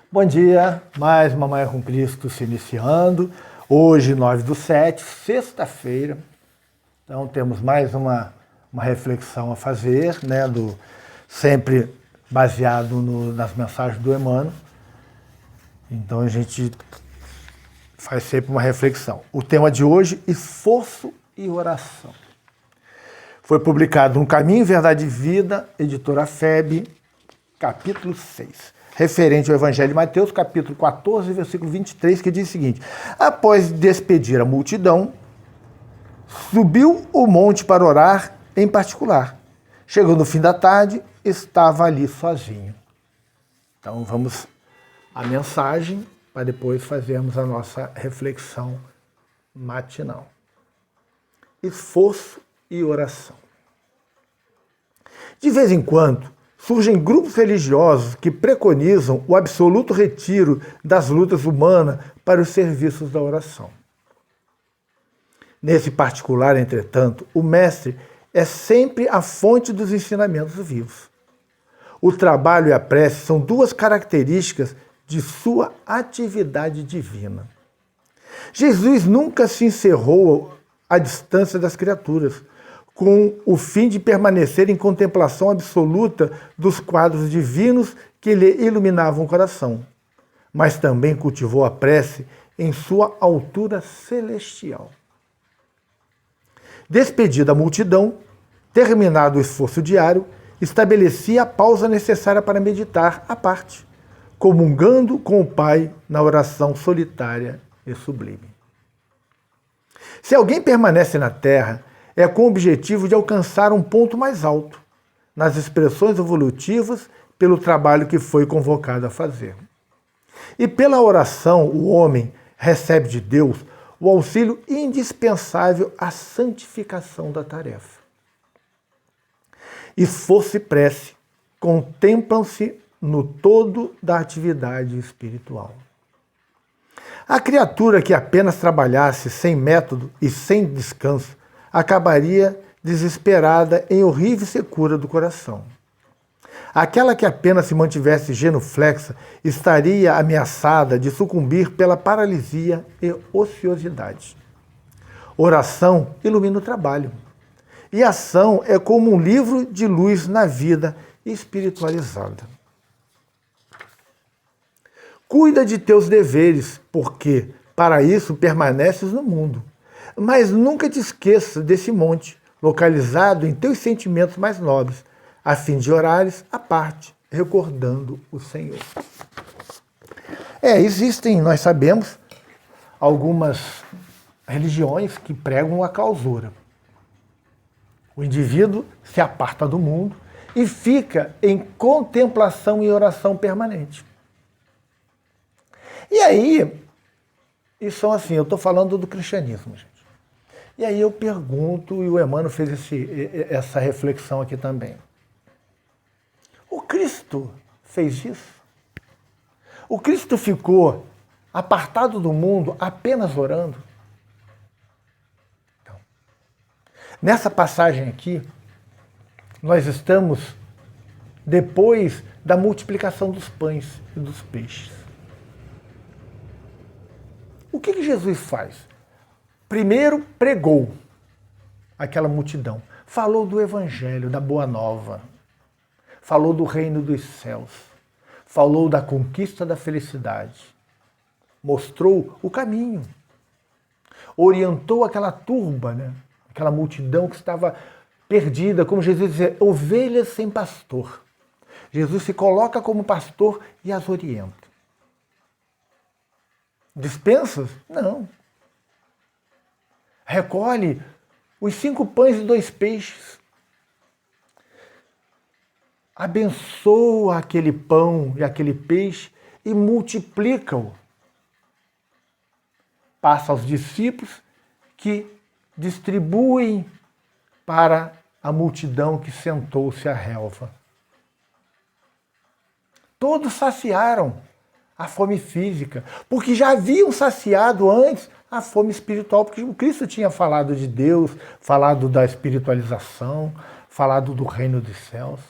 Bom dia, mais uma Manhã com Cristo se iniciando. Hoje, 9/7, sexta-feira. Então temos mais uma reflexão a fazer, né, sempre baseado nas mensagens do Emmanuel. Então a gente faz sempre uma reflexão. O tema de hoje, esforço e oração. Foi publicado no Caminho, Verdade e Vida, editora FEB, capítulo 6. Referente ao Evangelho de Mateus, capítulo 14, versículo 23, que diz o seguinte: após despedir a multidão, subiu o monte para orar em particular. Chegou no fim da tarde, estava ali sozinho. Então vamos à mensagem para depois fazermos a nossa reflexão matinal. Esforço e oração. De vez em quando, surgem grupos religiosos que preconizam o absoluto retiro das lutas humanas para os serviços da oração. Nesse particular, entretanto, o mestre é sempre a fonte dos ensinamentos vivos. O trabalho e a prece são duas características de sua atividade divina. Jesus nunca se encerrou à distância das criaturas, com o fim de permanecer em contemplação absoluta dos quadros divinos que lhe iluminavam o coração, mas também cultivou a prece em sua altura celestial. Despedida a multidão, terminado o esforço diário, estabelecia a pausa necessária para meditar à parte, comungando com o Pai na oração solitária e sublime. Se alguém permanece na terra, é com o objetivo de alcançar um ponto mais alto, nas expressões evolutivas, pelo trabalho que foi convocado a fazer. E pela oração, o homem recebe de Deus o auxílio indispensável à santificação da tarefa. Esforço e prece contemplam-se no todo da atividade espiritual. A criatura que apenas trabalhasse sem método e sem descanso acabaria desesperada em horrível secura do coração. Aquela que apenas se mantivesse genuflexa estaria ameaçada de sucumbir pela paralisia e ociosidade. Oração ilumina o trabalho, e ação é como um livro de luz na vida espiritualizada. Cuida de teus deveres, porque para isso permaneces no mundo. Mas nunca te esqueça desse monte, localizado em teus sentimentos mais nobres, a fim de orares à parte, recordando o Senhor. Existem, nós sabemos, algumas religiões que pregam a clausura. O indivíduo se aparta do mundo e fica em contemplação e oração permanente. E aí, isso assim, eu estou falando do cristianismo, gente. E aí eu pergunto, e o Emmanuel fez essa reflexão aqui também. O Cristo fez isso? O Cristo ficou apartado do mundo apenas orando? Então, nessa passagem aqui, nós estamos depois da multiplicação dos pães e dos peixes. O que Jesus faz? Primeiro pregou aquela multidão, falou do Evangelho, da Boa Nova, falou do reino dos céus, falou da conquista da felicidade, mostrou o caminho, orientou aquela turba, né? Aquela multidão que estava perdida, como Jesus dizia, ovelhas sem pastor. Jesus se coloca como pastor e as orienta. Dispensas? Não. Recolhe os 5 pães e 2 peixes. Abençoa aquele pão e aquele peixe e multiplica-o. Passa aos discípulos que distribuem para a multidão que sentou-se à relva. Todos saciaram a fome física, porque já haviam saciado antes a fome espiritual, porque o Cristo tinha falado de Deus, falado da espiritualização, falado do reino dos céus.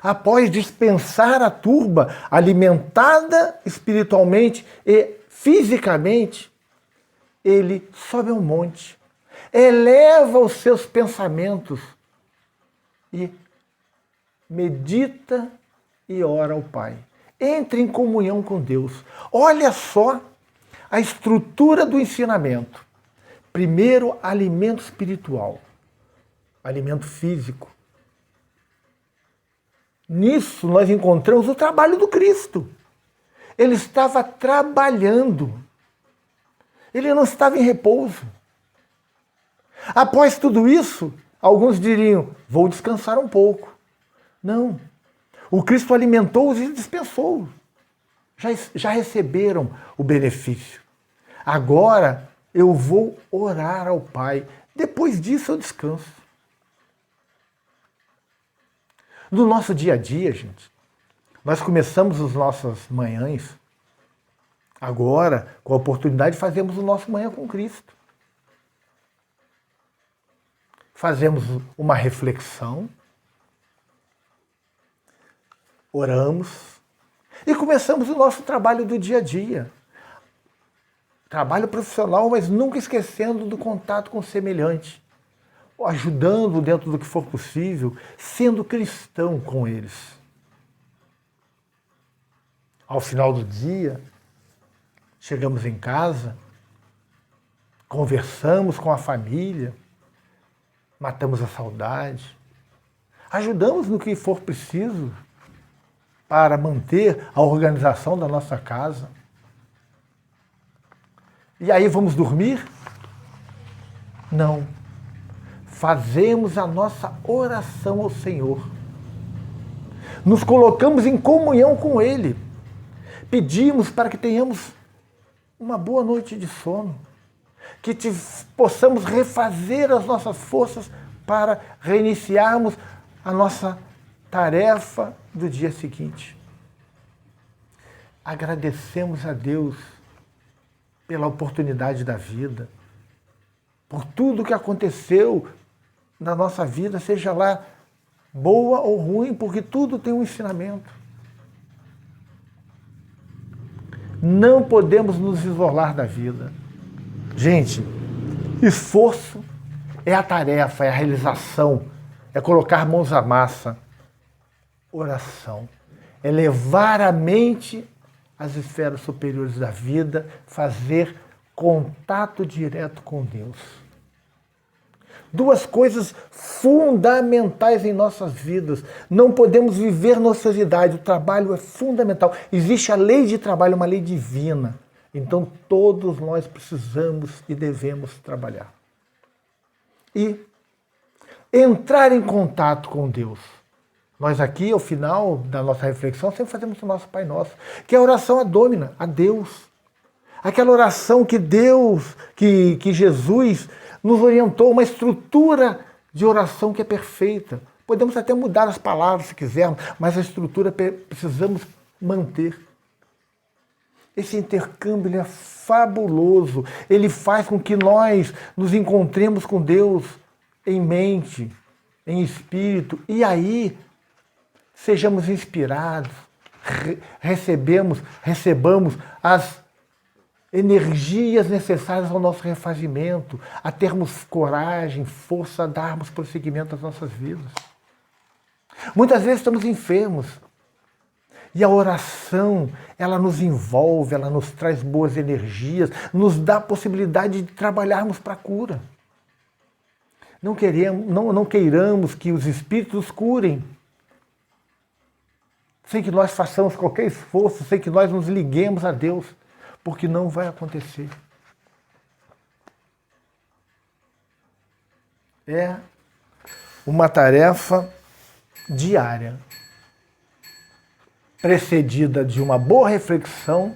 após dispensar a turba, alimentada espiritualmente e fisicamente, ele sobe ao monte, eleva os seus pensamentos e medita e ora ao Pai. Entre em comunhão com Deus. Olha só a estrutura do ensinamento. Primeiro, alimento espiritual, alimento físico. Nisso nós encontramos o trabalho do Cristo. Ele estava trabalhando. Ele não estava em repouso. Após tudo isso, alguns diriam, vou descansar um pouco. Não. O Cristo alimentou-os e dispensou. Já receberam o benefício. Agora eu vou orar ao Pai. Depois disso eu descanso. No nosso dia a dia, gente, nós começamos as nossas manhãs, agora, com a oportunidade, fazemos o nosso manhã com Cristo. Fazemos uma reflexão, oramos e começamos o nosso trabalho do dia a dia. Trabalho profissional, mas nunca esquecendo do contato com o semelhante, ajudando dentro do que for possível, sendo cristão com eles. Ao final do dia, chegamos em casa, conversamos com a família, matamos a saudade, ajudamos no que for preciso para manter a organização da nossa casa. E aí vamos dormir? Não. Fazemos a nossa oração ao Senhor. Nos colocamos em comunhão com Ele. Pedimos para que tenhamos uma boa noite de sono. Que possamos refazer as nossas forças para reiniciarmos a nossa tarefa do dia seguinte. Agradecemos a Deus pela oportunidade da vida, por tudo que aconteceu na nossa vida, seja lá boa ou ruim, porque tudo tem um ensinamento. Não podemos nos isolar da vida. Gente, esforço é a tarefa, é a realização, é colocar mãos à massa. Oração é levar a mente às esferas superiores da vida, fazer contato direto com Deus. Duas coisas fundamentais em nossas vidas. Não podemos viver na ociosidade. O trabalho é fundamental. Existe a lei de trabalho, uma lei divina. Então todos nós precisamos e devemos trabalhar. E entrar em contato com Deus. Nós aqui, ao final da nossa reflexão, sempre fazemos o nosso Pai Nosso, que é a oração ad hominem, a Deus. Aquela oração que Deus, que Jesus nos orientou, uma estrutura de oração que é perfeita. Podemos até mudar as palavras se quisermos, mas a estrutura precisamos manter. Esse intercâmbio é fabuloso. Ele faz com que nós nos encontremos com Deus em mente, em espírito, e aí sejamos inspirados, recebamos as energias necessárias ao nosso refazimento, a termos coragem, força, a darmos prosseguimento às nossas vidas. Muitas vezes estamos enfermos e a oração, ela nos envolve, ela nos traz boas energias, nos dá a possibilidade de trabalharmos para a cura. Não queiramos que os espíritos curem, sem que nós façamos qualquer esforço, sem que nós nos liguemos a Deus, porque não vai acontecer. É uma tarefa diária, precedida de uma boa reflexão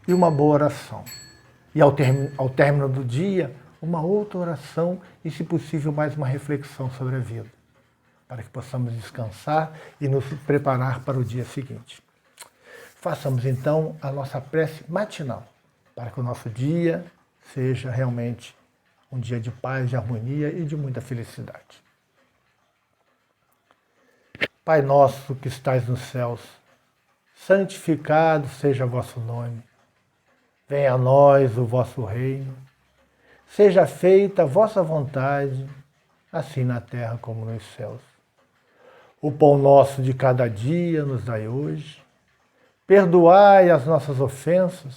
e uma boa oração. E ao término do dia, uma outra oração e, se possível, mais uma reflexão sobre a vida, para que possamos descansar e nos preparar para o dia seguinte. Façamos então a nossa prece matinal, para que o nosso dia seja realmente um dia de paz, de harmonia e de muita felicidade. Pai nosso que estais nos céus, santificado seja o vosso nome. Venha a nós o vosso reino. Seja feita a vossa vontade, assim na terra como nos céus. O pão nosso de cada dia nos dai hoje. Perdoai as nossas ofensas,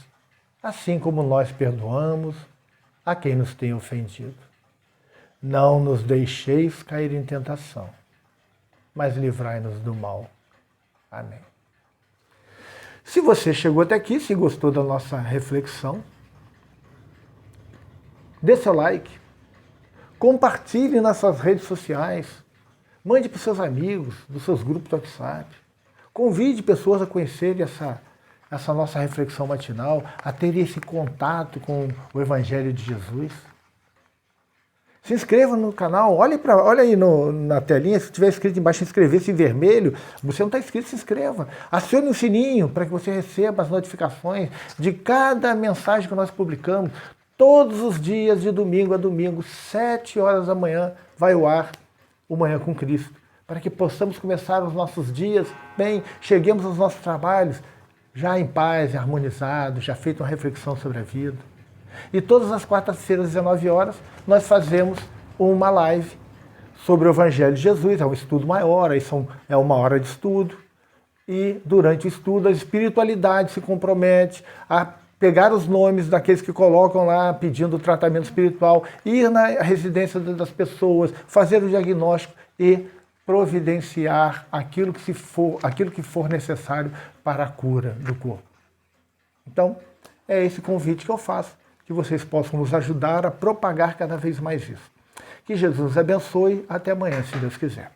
assim como nós perdoamos a quem nos tem ofendido. Não nos deixeis cair em tentação, mas livrai-nos do mal. Amém. Se você chegou até aqui, se gostou da nossa reflexão, dê seu like, compartilhe nas suas redes sociais, mande para os seus amigos, dos seus grupos do WhatsApp, convide pessoas a conhecerem essa nossa reflexão matinal, a ter esse contato com o Evangelho de Jesus. Se inscreva no canal, olha aí na telinha, se tiver escrito embaixo inscrever-se em vermelho, você não está inscrito, se inscreva. Acione o sininho para que você receba as notificações de cada mensagem que nós publicamos. Todos os dias, de domingo a domingo, 7 horas da manhã, vai ao ar o Manhã com Cristo, para que possamos começar os nossos dias bem, cheguemos aos nossos trabalhos já em paz, harmonizados, já feito uma reflexão sobre a vida. E todas as quartas-feiras, às 19 horas, nós fazemos uma live sobre o Evangelho de Jesus. É um estudo maior, aí é 1 hora de estudo. E durante o estudo, a espiritualidade se compromete a pegar os nomes daqueles que colocam lá pedindo tratamento espiritual, ir na residência das pessoas, fazer o diagnóstico e providenciar aquilo que for necessário para a cura do corpo. Então, é esse convite que eu faço, que vocês possam nos ajudar a propagar cada vez mais isso. Que Jesus nos abençoe. Até amanhã, se Deus quiser.